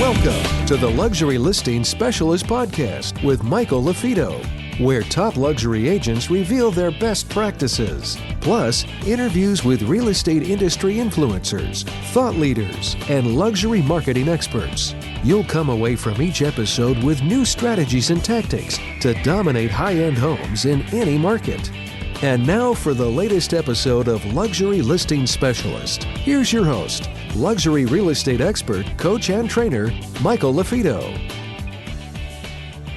Welcome to the Luxury Listing Specialist Podcast with Michael LaFido, where top luxury agents reveal their best practices, plus interviews with real estate industry influencers, thought leaders, and luxury marketing experts. You'll come away from each episode with new strategies and tactics to dominate high-end homes in any market. And now for the latest episode of Luxury Listing Specialist. Here's your host, luxury real estate expert, coach, and trainer, Michael LaFido.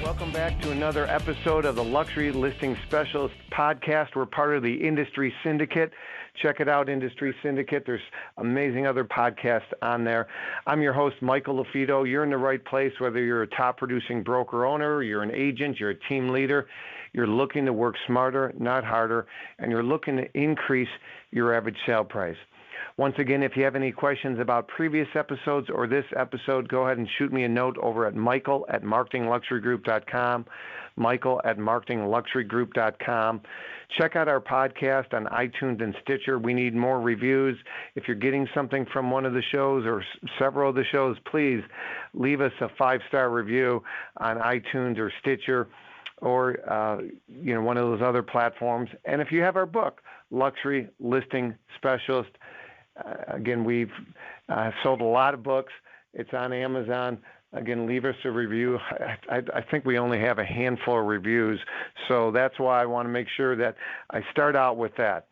Welcome back to another episode of the Luxury Listing Specialist Podcast. We're part of the Industry Syndicate. Check it out, Industry Syndicate. There's amazing other podcasts on there. I'm your host, Michael LaFido. You're in the right place, whether you're a top producing broker owner, you're an agent, you're a team leader, you're looking to work smarter, not harder, and you're looking to increase your average sale price. Once again, if you have any questions about previous episodes or this episode, go ahead and shoot me a note over at michael@marketingluxurygroup.com, michael@marketingluxurygroup.com. Check out our podcast on iTunes and Stitcher. We need more reviews. If you're getting something from one of the shows or several of the shows, please leave us a 5-star review on iTunes or Stitcher or one of those other platforms. And if you have our book, Luxury Listing Specialist, again, we've sold a lot of books. It's on Amazon. Again, leave us a review. I think we only have a handful of reviews, so that's why I want to make sure that I start out with that.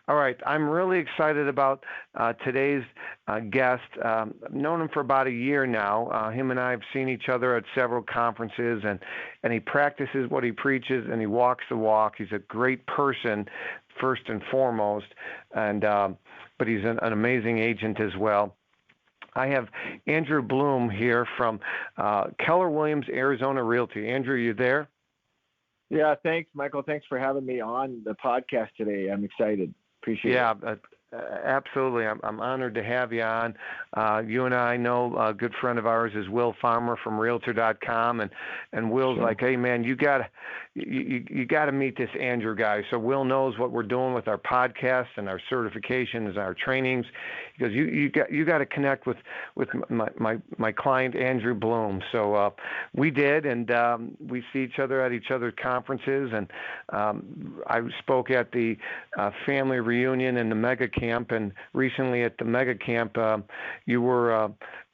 All right, I'm really excited about today's guest. I've known him for about a year now. Him and I have seen each other at several conferences, and he practices what he preaches, and he walks the walk. He's a great person, first and foremost, but he's an amazing agent as well. I have Andrew Bloom here from Keller Williams, Arizona Realty. Andrew, you there? Yeah, thanks, Michael. Thanks for having me on the podcast today. I'm excited. Appreciate it. Yeah, absolutely. I'm honored to have you on. You and I know a good friend of ours is Will Farmer from Realtor.com, and Will's Sure. like, hey man, you gotta meet this Andrew guy. So Will knows what we're doing with our podcasts and our certifications and our trainings. He goes, you got to connect with my client Andrew Bloom. So we did, and we see each other at each other's conferences. And I spoke at the family reunion and the mega camp, and recently at the mega camp, you were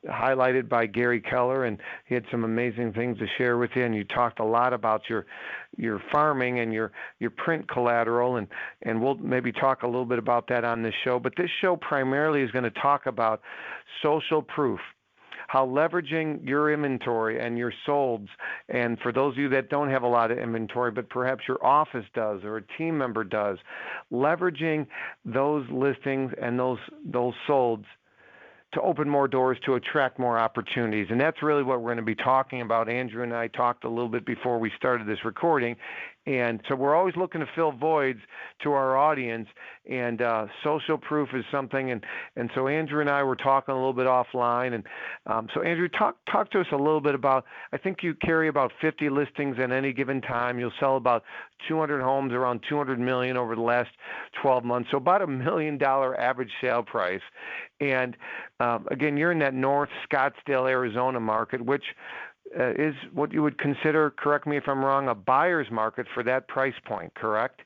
highlighted by Gary Keller, and he had some amazing things to share with you. And you talked a lot about your farming and your print collateral, and we'll maybe talk a little bit about that on this show. But this show primarily is going to talk about social proof, how leveraging your inventory and your solds, and for those of you that don't have a lot of inventory, but perhaps your office does or a team member does, leveraging those listings and those solds to open more doors, to attract more opportunities. And that's really what we're going to be talking about. Andrew and I talked a little bit before we started this recording. And so we're always looking to fill voids to our audience, and social proof is something. And so Andrew and I were talking a little bit offline. And so Andrew, talk to us a little bit about, I think you carry about 50 listings at any given time. You'll sell about 200 homes, around 200 million over the last 12 months. So about $1 million average sale price. And again, you're in that North Scottsdale, Arizona market, which is what you would consider, correct me if I'm wrong, a buyer's market for that price point, correct?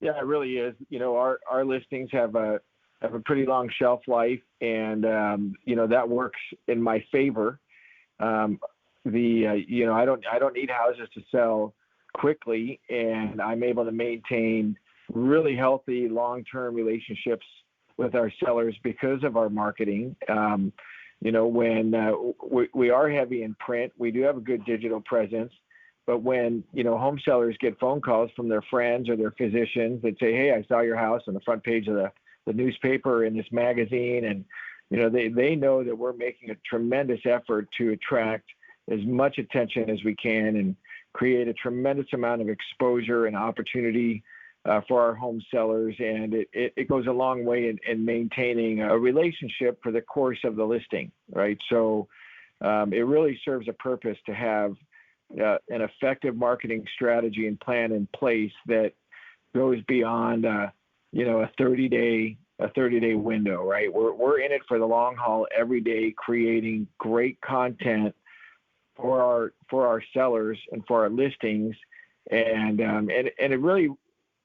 Yeah, it really is. Our listings have a pretty long shelf life, and that works in my favor. I don't need houses to sell quickly, and I'm able to maintain really healthy long-term relationships with our sellers because of our marketing. When we are heavy in print, we do have a good digital presence. But when, home sellers get phone calls from their friends or their physicians that say, hey, I saw your house on the front page of the newspaper or in this magazine. And, they know that we're making a tremendous effort to attract as much attention as we can and create a tremendous amount of exposure and opportunity for our home sellers, and it goes a long way in maintaining a relationship for the course of the listing, right? So it really serves a purpose to have an effective marketing strategy and plan in place that goes beyond, a 30-day a 30-day window, right? We're in it for the long haul every day, creating great content for our sellers and for our listings, and it really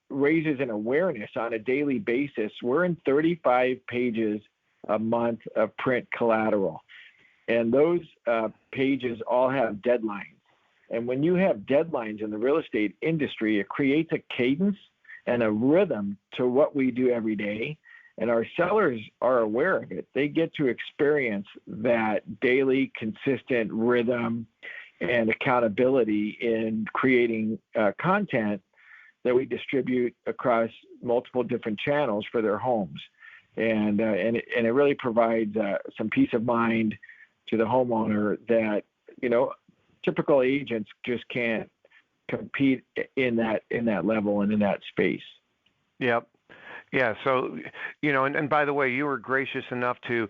raises an awareness on a daily basis. We're in 35 pages a month of print collateral, and those pages all have deadlines. And when you have deadlines in the real estate industry, it creates a cadence and a rhythm to what we do every day. And our sellers are aware of it. They get to experience that daily consistent rhythm and accountability in creating content that we distribute across multiple different channels for their homes. And it really provides some peace of mind to the homeowner that, typical agents just can't compete in that level and in that space. Yep. Yeah. So, and by the way, you were gracious enough to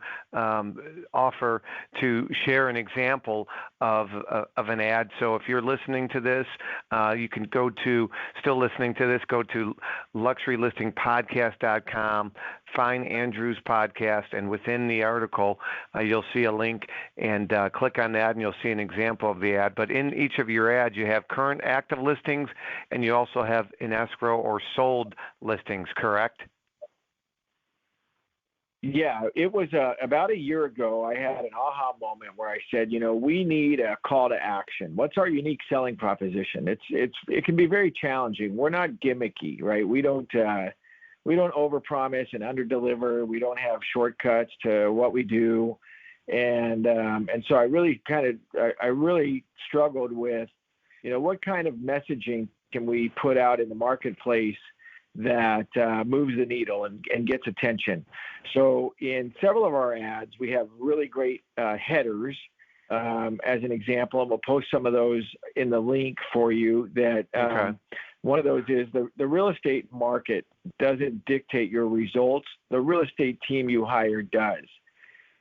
offer to share an example of an ad. So if you're listening to this, you can go to luxurylistingpodcast.com, find Andrew's podcast, and within the article, you'll see a link, and click on that, and you'll see an example of the ad. But in each of your ads, you have current active listings, and you also have in escrow or sold listings, correct? Yeah, it was about a year ago. I had an aha moment where I said, we need a call to action. What's our unique selling proposition? It can be very challenging. We're not gimmicky, right? We don't overpromise and underdeliver. We don't have shortcuts to what we do, and so I really struggled with, what kind of messaging can we put out in the marketplace that moves the needle and gets attention. So in several of our ads, we have really great headers, as an example, and we'll post some of those in the link for you. That okay. One of those is the real estate market doesn't dictate your results. The real estate team you hire does.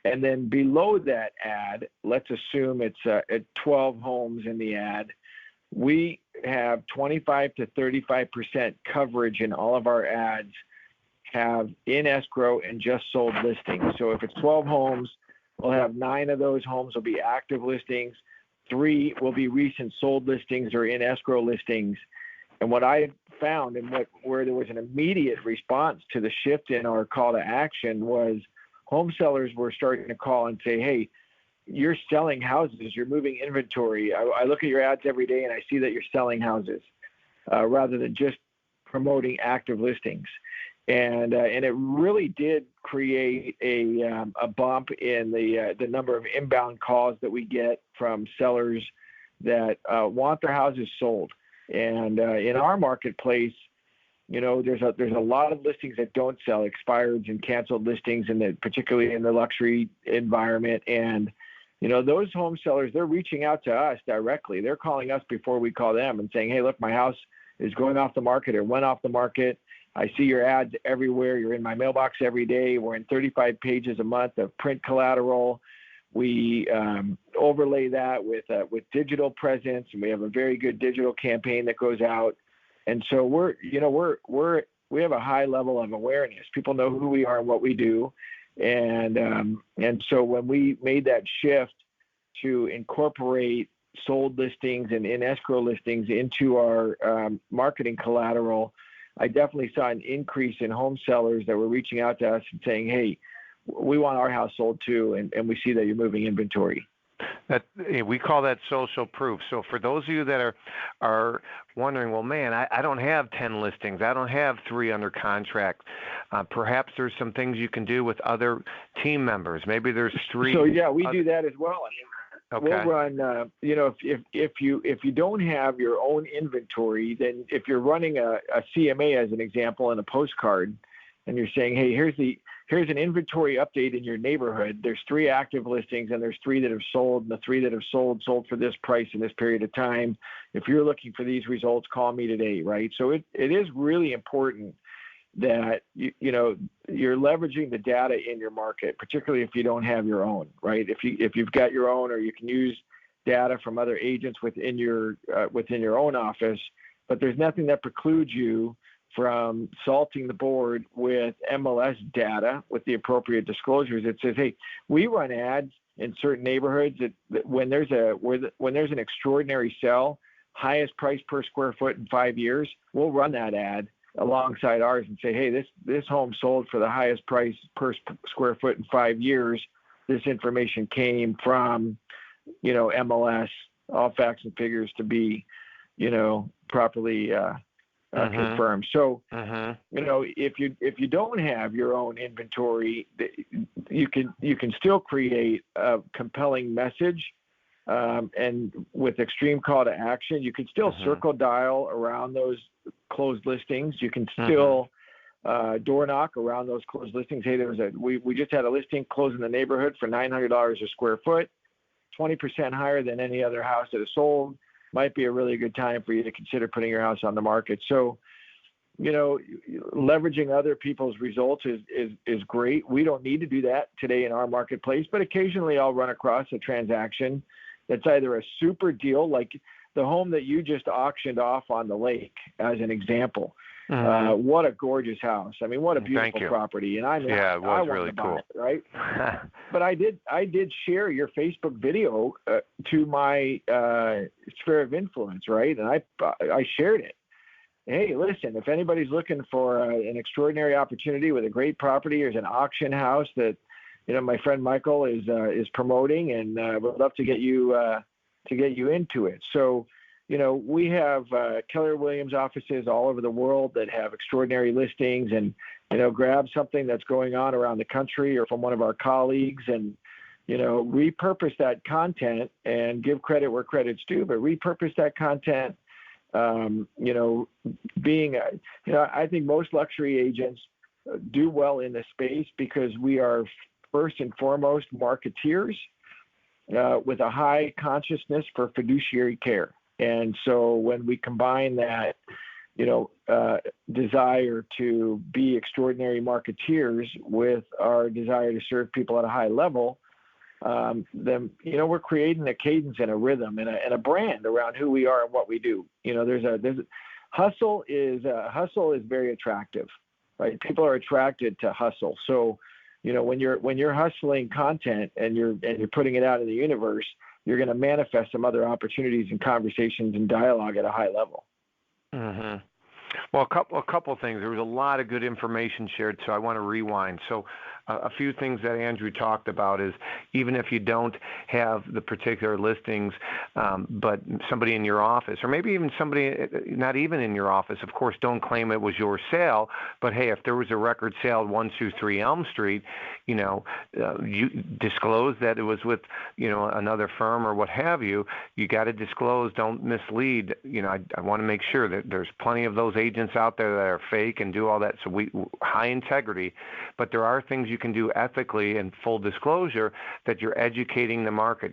And then below that ad, let's assume it's at 12 homes in the ad. We have 25 to 35% coverage in all of our ads have in escrow and just sold listings. So if it's 12 homes, we'll have 9 of those homes will be active listings. 3 will be recent sold listings or in escrow listings. And what I found and where there was an immediate response to the shift in our call to action was home sellers were starting to call and say, hey, you're selling houses, you're moving inventory. I look at your ads every day and I see that you're selling houses rather than just promoting active listings. And it really did create a bump in the number of inbound calls that we get from sellers that want their houses sold. And in our marketplace, there's a lot of listings that don't sell, expireds and canceled listings, and particularly in the luxury environment. And those home sellers, they're reaching out to us directly. They're calling us before we call them and saying, hey, look, my house is going off the market or went off the market. I see your ads everywhere. You're in my mailbox every day. We're in 35 pages a month of print collateral. We overlay that with digital presence, and we have a very good digital campaign that goes out. And so we have a high level of awareness. People know who we are and what we do. And so when we made that shift to incorporate sold listings and in escrow listings into our marketing collateral, I definitely saw an increase in home sellers that were reaching out to us and saying, hey, we want our house sold too, and we see that you're moving inventory. We call that social proof. So for those of you that are wondering, well, man, I don't have 10 listings. I don't have 3 under contract. Perhaps there's some things you can do with other team members. Maybe there's 3. So yeah, we do that as well. Okay. We'll run, if you don't have your own inventory, then if you're running a CMA as an example and a postcard, and you're saying, hey, here's an inventory update in your neighborhood. There's 3 active listings and there's 3 that have sold, and the 3 that have sold for this price in this period of time. If you're looking for these results, call me today, right? So it is really important that you're leveraging the data in your market, particularly if you don't have your own, right? If you've got your own, or you can use data from other agents within your own office, but there's nothing that precludes you from salting the board with MLS data with the appropriate disclosures. It says, hey, we run ads in certain neighborhoods that when there's an extraordinary sale, highest price per square foot in 5 years, we'll run that ad alongside ours and say, hey, this home sold for the highest price per square foot in 5 years. This information came from, MLS, all facts and figures to be, properly confirmed. So, if you don't have your own inventory, you can still create a compelling message. And with extreme call to action, you can still circle dial around those closed listings. You can still door knock around those closed listings. Hey, we just had a listing close in the neighborhood for $900 a square foot, 20% higher than any other house that is sold. Might be a really good time for you to consider putting your house on the market. So, leveraging other people's results is great. We don't need to do that today in our marketplace, but occasionally I'll run across a transaction that's either a super deal, like the home that you just auctioned off on the lake, as an example. What a gorgeous house! I mean, what a beautiful property. And it was really cool, right? But I did share your Facebook video to my sphere of influence, right? And I shared it. Hey, listen, if anybody's looking for an extraordinary opportunity with a great property, there's an auction house that my friend Michael is promoting, and would love to get you into it. So, we have Keller Williams offices all over the world that have extraordinary listings, and grab something that's going on around the country or from one of our colleagues, and repurpose that content and give credit where credit's due, but repurpose that content. I think most luxury agents do well in this space because we are first and foremost marketeers with a high consciousness for fiduciary care. And so when we combine that, desire to be extraordinary marketeers with our desire to serve people at a high level, then, we're creating a cadence and a rhythm and a brand around who we are and what we do. Hustle is very attractive, right? People are attracted to hustle. So, when you're hustling content and you're putting it out in the universe, you're going to manifest some other opportunities and conversations and dialogue at a high level. Well, a couple of things. There was a lot of good information shared, so I want to rewind. So a few things that Andrew talked about is even if you don't have the particular listings, but somebody in your office, or maybe even somebody not even in your office, of course, don't claim it was your sale. But hey, if there was a record sale at 123 Elm Street, you disclose that it was with, another firm or what have you. You got to disclose. Don't mislead. I want to make sure that there's plenty of those agents out there that are fake and do all that. So high integrity, but there are things you can do ethically and full disclosure that you're educating the market.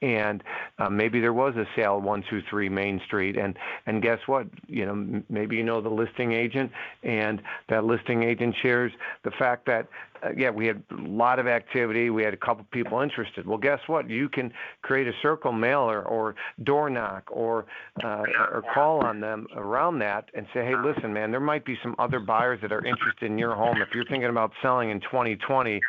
And maybe there was a sale 123 Main Street, and guess what? Maybe the listing agent, and that listing agent shares the fact that we had a lot of activity. We had a couple people interested. Well, guess what? You can create a circle mailer or door knock or call on them around that and say, hey, listen, man, there might be some other buyers that are interested in your home. If you're thinking about selling in 2020,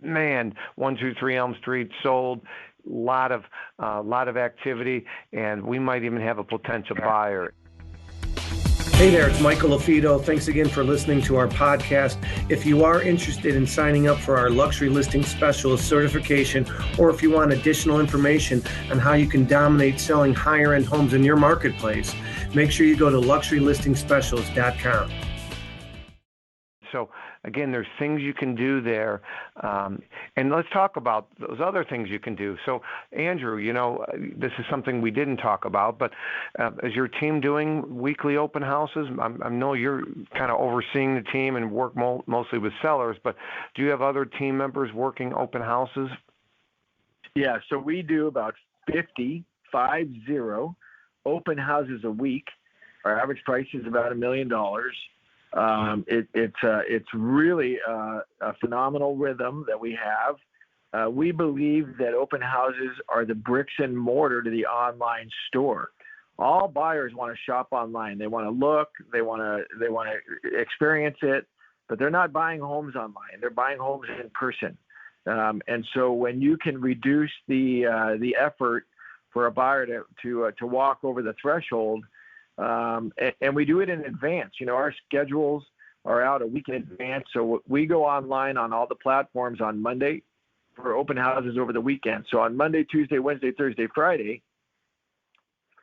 man, 123 Elm Street sold. Lot of activity, and we might even have a potential buyer. Hey there, it's Michael LaFido. Thanks again for listening to our podcast. If you are interested in signing up for our Luxury Listing Specialist certification, or if you want additional information on how you can dominate selling higher-end homes in your marketplace, make sure you go to luxurylисtingspecialist.com. So again, there's things you can do there. And let's talk about those other things you can do. So Andrew, this is something we didn't talk about, but is your team doing weekly open houses? I know you're kind of overseeing the team and work mostly with sellers, but do you have other team members working open houses? Yeah, so we do about 50 open houses a week. Our average price is about $1 million. It's really a phenomenal rhythm that we have. We believe that open houses are the bricks and mortar to the online store. All buyers want to shop online. They want to look, they want to experience it, but they're not buying homes online. They're buying homes in person. And so when you can reduce the effort for a buyer to walk over the threshold, and we do it in advance. Our schedules are out a week in advance. So we go online on all the platforms on Monday for open houses over the weekend. So on Monday, Tuesday, Wednesday, Thursday, Friday,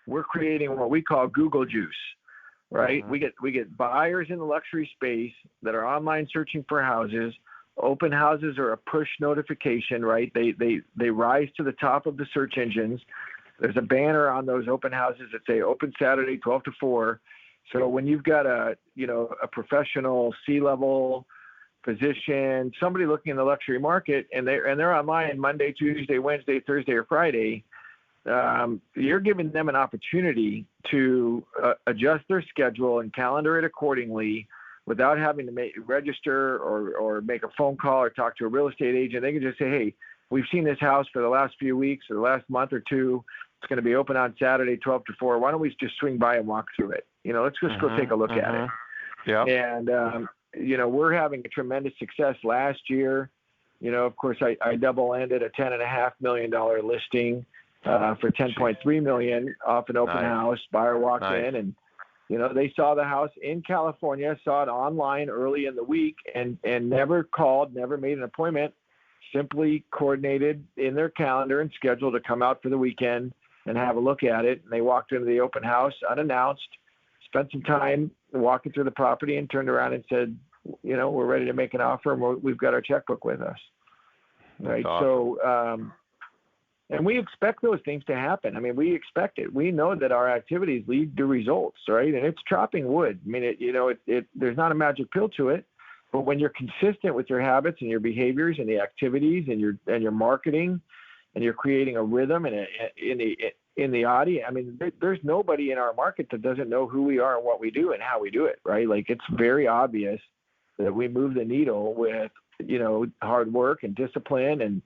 we're creating what we call Google Juice, right? Mm-hmm. We get buyers in the luxury space that are online searching for houses. Open houses are a push notification, right? They rise to the top of the search engines. There's a banner on those open houses that say open Saturday, 12 to 4. So when you've got a professional C-level position, somebody looking in the luxury market, and they're online Monday, Tuesday, Wednesday, Thursday, or Friday, you're giving them an opportunity to adjust their schedule and calendar it accordingly without having to register or make a phone call or talk to a real estate agent. They can just say, hey, we've seen this house for the last few weeks or the last month or two. It's going to be open on Saturday, 12 to 4. Why don't we just swing by and walk through it? Let's just go take a look at it. Yeah. And, we're having a tremendous success last year. Of course, I double-ended a $10.5 million listing for $10.3 million off an open house. Buyer walked in and, they saw the house in California, saw it online early in the week and never called, never made an appointment, simply coordinated in their calendar and scheduled to come out for the weekend and have a look at it. And they walked into the open house unannounced, spent some time walking through the property and turned around and said, we're ready to make an offer and we've got our checkbook with us. Right. Awesome. So, and we expect those things to happen. I mean, we expect it. We know that our activities lead to results, right? And it's chopping wood. I mean, there's not a magic pill to it, but when you're consistent with your habits and your behaviors and the activities and your marketing, and you're creating a rhythm in the audience. I mean, there's nobody in our market that doesn't know who we are and what we do and how we do it, right? Like, it's very obvious that we move the needle with, hard work and discipline and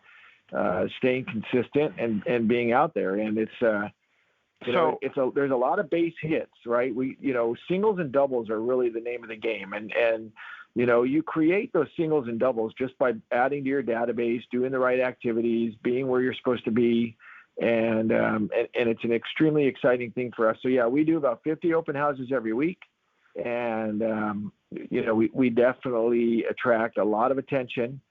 staying consistent and being out there. And it's, there's a lot of base hits, right? Singles and doubles are really the name of the game. And you create those singles and doubles just by adding to your database, doing the right activities, being where you're supposed to be. And it's an extremely exciting thing for us. So yeah, we do about 50 open houses every week. And, we definitely attract a lot of attention,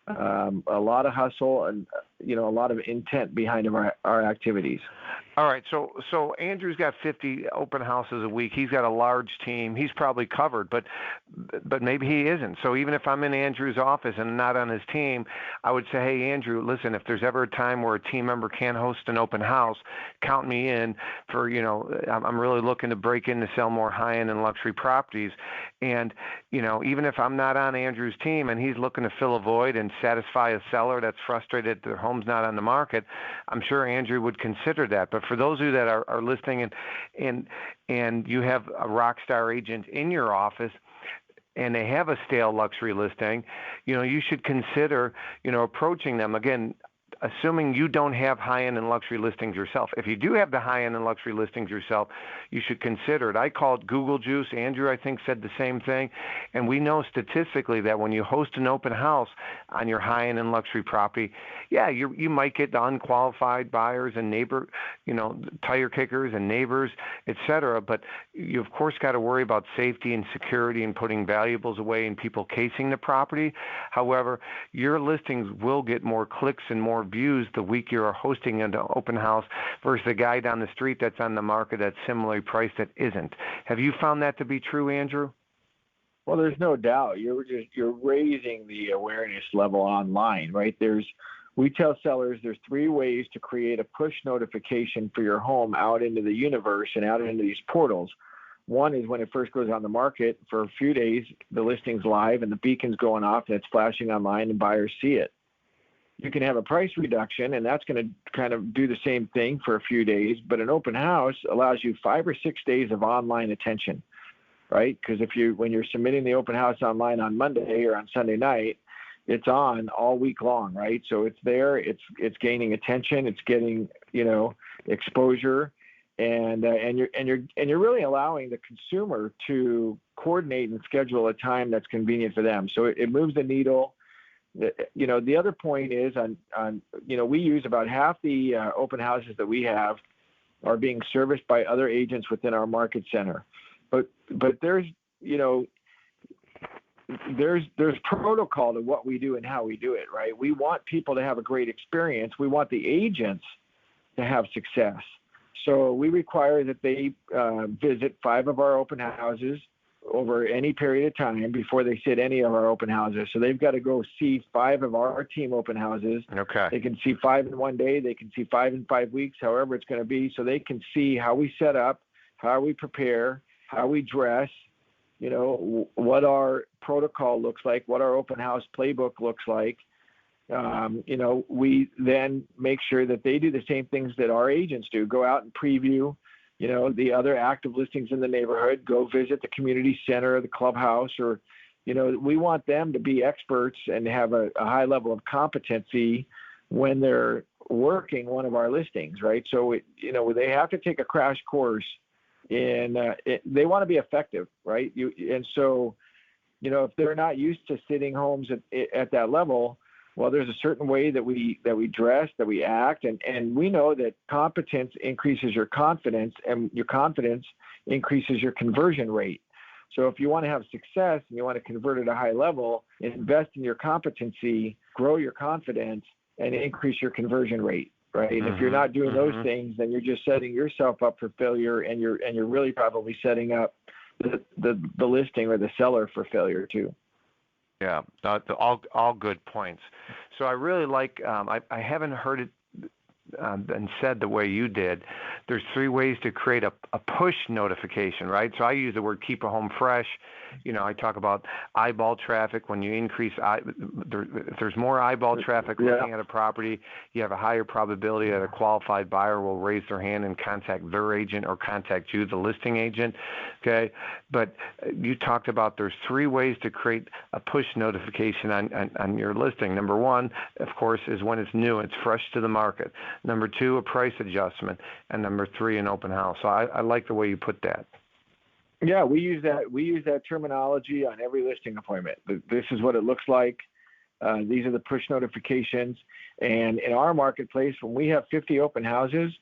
a lot of hustle and, a lot of intent behind our activities. All right. So Andrew's got 50 open houses a week. He's got a large team. He's probably covered, but maybe he isn't. So even if I'm in Andrew's office and not on his team, I would say, hey, Andrew, listen, if there's ever a time where a team member can't host an open house, count me in for, I'm really looking to break in to sell more high-end and luxury properties. And, even if I'm not on Andrew's team and he's looking to fill a void and satisfy a seller that's frustrated their home's not on the market, I'm sure Andrew would consider that. But for those of you that are listening and you have a rock star agent in your office and they have a stale luxury listing, you should consider, approaching them. Again, assuming you don't have high-end and luxury listings yourself. If you do have the high-end and luxury listings yourself, you should consider it. I call it Google Juice. Andrew, I think, said the same thing. And we know statistically that when you host an open house on your high-end and luxury property, yeah, you might get the unqualified buyers and neighbor, tire kickers and neighbors, et cetera. But you, of course, got to worry about safety and security and putting valuables away and people casing the property. However, your listings will get more clicks and more views the week you're hosting an open house versus the guy down the street that's on the market that's similarly priced that isn't. Have you found that to be true, Andrew? Well, there's no doubt. You're raising the awareness level online, right? We tell sellers there's 3 ways to create a push notification for your home out into the universe and out into these portals. One is when it first goes on the market for a few days, the listing's live and the beacon's going off and it's flashing online and buyers see it. You can have a price reduction, and that's going to kind of do the same thing for a few days. But an open house allows you 5 or 6 days of online attention, right? Because when you're submitting the open house online on Monday or on Sunday night, it's on all week long, right? So it's there, it's gaining attention, it's getting, exposure, you're really allowing the consumer to coordinate and schedule a time that's convenient for them. So it moves the needle. The other point is we use about half the open houses that we have are being serviced by other agents within our market center. But there's protocol to what we do and how we do it, right? We want people to have a great experience. We want the agents to have success. So we require that they visit 5 of our open houses over any period of time before they sit any of our open houses. So they've got to go see 5 of our team open houses. Okay. They can see 5 in one day. They can see 5 in 5 weeks, however it's going to be. So they can see how we set up, how we prepare, how we dress, what our protocol looks like, what our open house playbook looks like. We then make sure that they do the same things that our agents do, go out and preview, the other active listings in the neighborhood, go visit the community center or the clubhouse, or, we want them to be experts and have a high level of competency when they're working one of our listings, right? So, they have to take a crash course they want to be effective, right? If they're not used to sitting homes at that level, well, there's a certain way that we dress, that we act, and we know that competence increases your confidence, and your confidence increases your conversion rate. So if you want to have success and you want to convert at a high level, invest in your competency, grow your confidence, and increase your conversion rate, right? And if you're not doing those things, then you're just setting yourself up for failure, and you're really probably setting up the listing or the seller for failure too. Yeah, all good points. So I really like, I haven't heard it been said the way you did. There's 3 ways to create a push notification, right? So I use the word keep a home fresh. I talk about eyeball traffic. When you increase, if there's more eyeball traffic looking at a property, you have a higher probability that a qualified buyer will raise their hand and contact their agent or contact you, the listing agent. Okay. But you talked about there's 3 ways to create a push notification on your listing. Number 1, of course, is when it's new, it's fresh to the market. Number 2, a price adjustment. And number 3, an open house. So I like the way you put that. Yeah, we use that terminology on every listing appointment. This is what it looks like. These are the push notifications. And in our marketplace, when we have 50 open houses,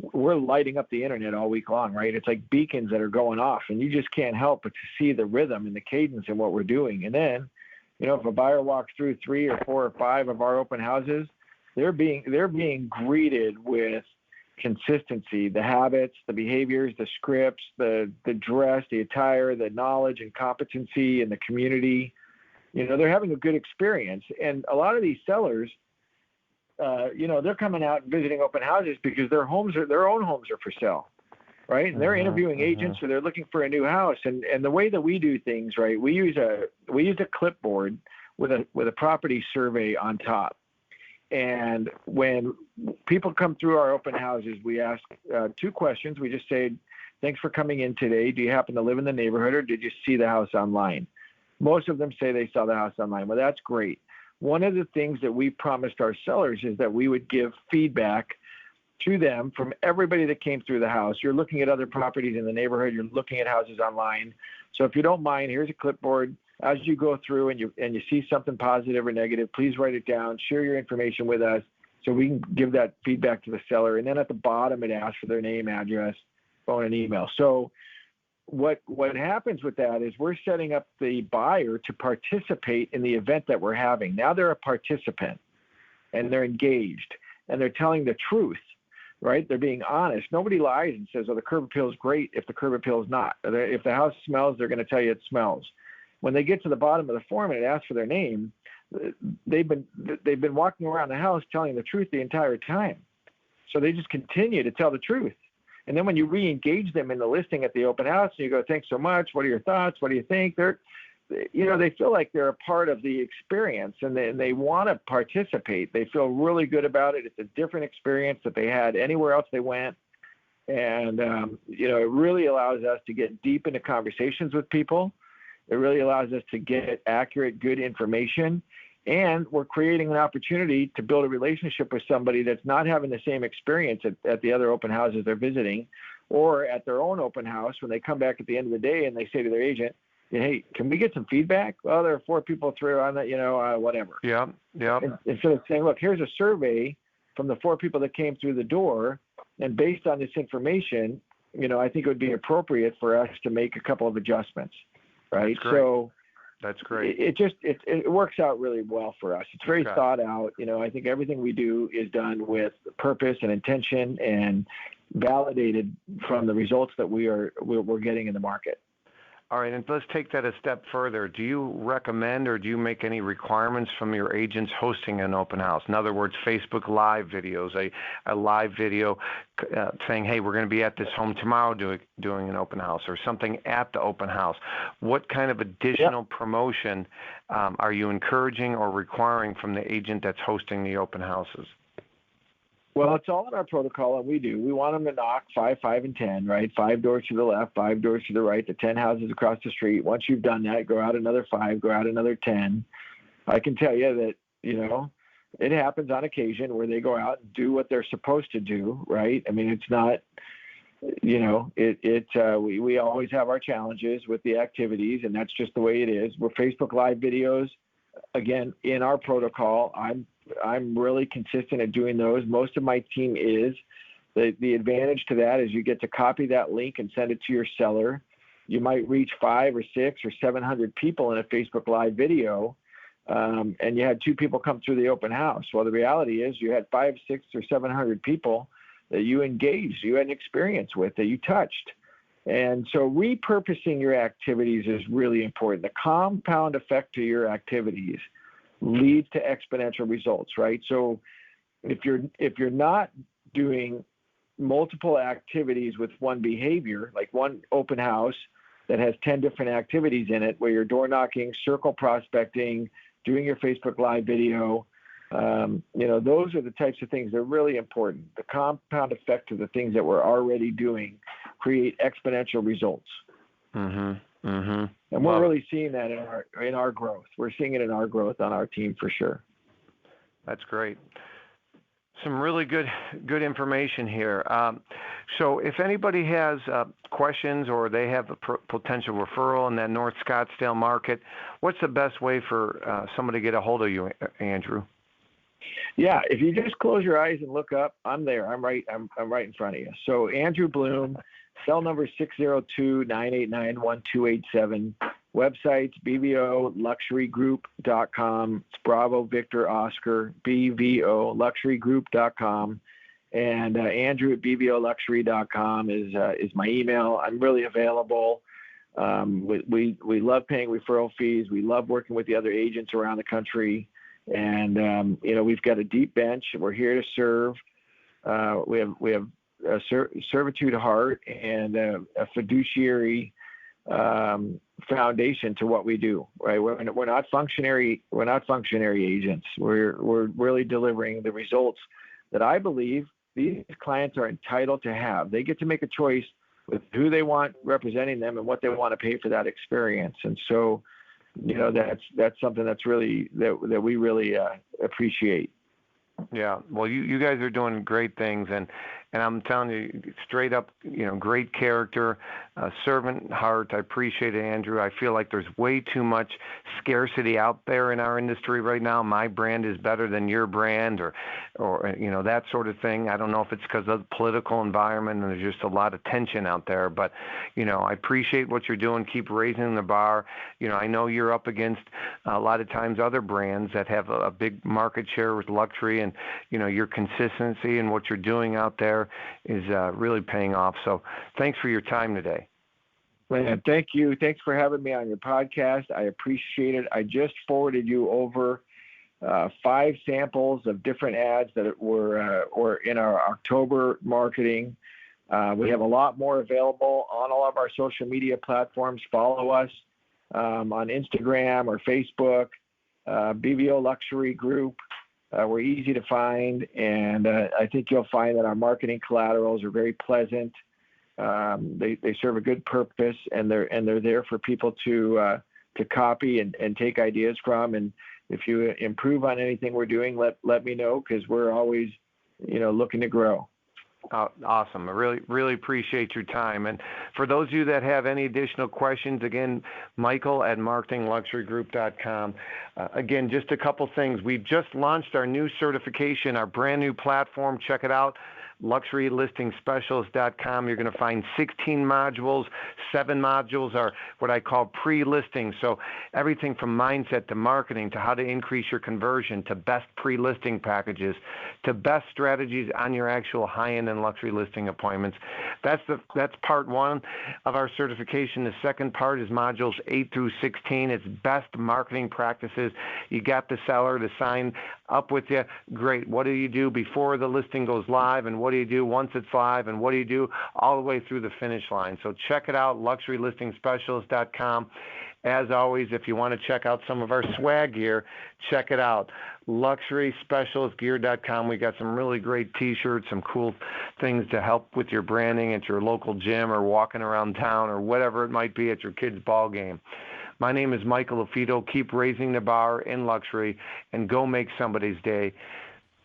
we're lighting up the internet all week long, right? It's like beacons that are going off, and you just can't help but to see the rhythm and the cadence in what we're doing. And then, if a buyer walks through 3 or 4 or 5 of our open houses, they're being greeted with consistency, the habits, the behaviors, the scripts, the dress, the attire, the knowledge and competency in the community. They're having a good experience. And a lot of these sellers, they're coming out and visiting open houses because their own homes are for sale, right? And they're interviewing agents, or they're looking for a new house. And the way that we do things, right, we use a clipboard with a property survey on top. And when people come through our open houses, we ask 2 questions. We just say, thanks for coming in today. Do you happen to live in the neighborhood, or did you see the house online? Most of them say they saw the house online. Well, that's great. One of the things that we promised our sellers is that we would give feedback to them from everybody that came through the house. You're looking at other properties in the neighborhood. You're looking at houses online. So if you don't mind, here's a clipboard. As you go through and you see something positive or negative, please write it down, share your information with us so we can give that feedback to the seller. And then at the bottom, it asks for their name, address, phone, and email. So what happens with that is we're setting up the buyer to participate in the event that we're having. Now they're a participant, and they're engaged, and they're telling the truth, right? They're being honest. Nobody lies and says, oh, the curb appeal is great if the curb appeal is not. If the house smells, they're going to tell you it smells. When they get to the bottom of the form and it asks for their name, they've been walking around the house telling the truth the entire time. So they just continue to tell the truth. And then when you re-engage them in the listing at the open house, and you go, thanks so much. What are your thoughts? What do you think? They feel like they're a part of the experience, and they want to participate. They feel really good about it. It's a different experience that they had anywhere else they went. And, it really allows us to get deep into conversations with people. It really allows us to get accurate, good information. And we're creating an opportunity to build a relationship with somebody that's not having the same experience at the other open houses they're visiting, or at their own open house when they come back at the end of the day and they say to their agent, hey, can we get some feedback? Well, there are 4 people through on that, whatever. Yeah. Instead of saying, look, here's a survey from the 4 people that came through the door, and based on this information, I think it would be appropriate for us to make a couple of adjustments, right? That's great. It works out really well for us. It's very thought out. I think everything we do is done with purpose and intention and validated from the results that we're getting in the market. All right, and let's take that a step further. Do you recommend or do you make any requirements from your agents hosting an open house? In other words, Facebook Live videos, a live video saying, hey, we're going to be at this home tomorrow doing an open house, or something at the open house. What kind of additional promotion are you encouraging or requiring from the agent that's hosting the open houses? Well, it's all in our protocol, and we want them to knock 5, 5, and 10, right? 5 doors to the left, 5 doors to the right, the 10 houses across the street. Once you've done that, go out another 5, go out another 10. I can tell you that, it happens on occasion where they go out and do what they're supposed to do, right? I mean, it's not, we always have our challenges with the activities, and that's just the way it is. We're Facebook Live videos, again, in our protocol. I'm really consistent at doing those. Most of my team is. The advantage to that is you get to copy that link and send it to your seller. You might reach 5 or 6 or 700 people in a Facebook Live video, and you had 2 people come through the open house. Well, the reality is you had 5, 6, or 700 people that you engaged, you had an experience with, that you touched. And so repurposing your activities is really important. The compound effect to your activities leads to exponential results, right? So if you're not doing multiple activities with one behavior, like one open house that has 10 different activities in it, where you're door knocking, circle prospecting, doing your Facebook Live video, those are the types of things that are really important. The compound effect of the things that we're already doing create exponential results. Mm-hmm. Mm-hmm. And we're really seeing that in our growth. We're seeing it in our growth on our team for sure. That's great. Some really good information here. So if anybody has questions or they have a potential referral in that North Scottsdale market, what's the best way for somebody to get a hold of you, Andrew? Yeah, if you just close your eyes and look up, I'm there. I'm right in front of you. So Andrew Bloom, cell number 602-989-1287. Websites, bvoluxurygroup.com. It's Bravo Victor Oscar, bvoluxurygroup.com. And Andrew at bvoluxury.com is my email. I'm really available. We love paying referral fees. We love working with the other agents around the country. And, we've got a deep bench. We're here to serve. We have a servitude heart and a fiduciary foundation to what we do, right? We're not functionary agents. We're really delivering the results that I believe these clients are entitled to have. They get to make a choice with who they want representing them and what they want to pay for that experience. And so, that's something that's really that we really appreciate. Yeah, well, you guys are doing great things, and I'm telling you straight up, great character, servant heart. I appreciate it, Andrew. I feel like there's way too much scarcity out there in our industry right now. My brand is better than your brand, or that sort of thing. I don't know if it's because of the political environment and there's just a lot of tension out there, but I appreciate what you're doing. Keep raising the bar. I know you're up against a lot of times other brands that have a big market share with luxury, and your consistency and what you're doing out there is really paying off. So thanks for your time today. Man, thank you. Thanks for having me on your podcast. I appreciate it. I just forwarded you over 5 samples of different ads that were in our October marketing. We have a lot more available on all of our social media platforms. Follow us on Instagram or Facebook, BVO Luxury Group. We're easy to find, and I think you'll find that our marketing collaterals are very pleasant. They serve a good purpose, and they're there for people to copy and take ideas from. And if you improve on anything we're doing, let me know, because we're always looking to grow. Awesome. I really appreciate your time. And for those of you that have any additional questions, again, Michael at marketingluxurygroup.com. Again, just a couple things. We've just launched our new certification, our brand new platform. Check it out. LuxuryListingSpecialist.com. You're going to find 16 modules. 7 modules are what I call pre-listing. So everything from mindset to marketing to how to increase your conversion to best pre-listing packages to best strategies on your actual high-end and luxury listing appointments. That's part 1 of our certification. The second part is modules 8 through 16. It's best marketing practices. You got the seller to sign up with you. Great. What do you do before the listing goes live, and what do you do once it's live, and what do you do all the way through the finish line? So check it out, LuxuryListingSpecialist.com. As always, if you want to check out some of our swag gear, check it out, LuxurySpecialistGear.com. We got some really great T-shirts, some cool things to help with your branding at your local gym or walking around town or whatever it might be at your kid's ball game. My name is Michael Lafito. Keep raising the bar in luxury and go make somebody's day.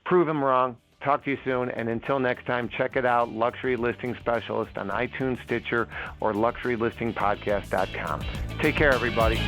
Prove them wrong. Talk to you soon. And until next time, check it out, Luxury Listing Specialist on iTunes, Stitcher, or LuxuryListingPodcast.com. Take care, everybody.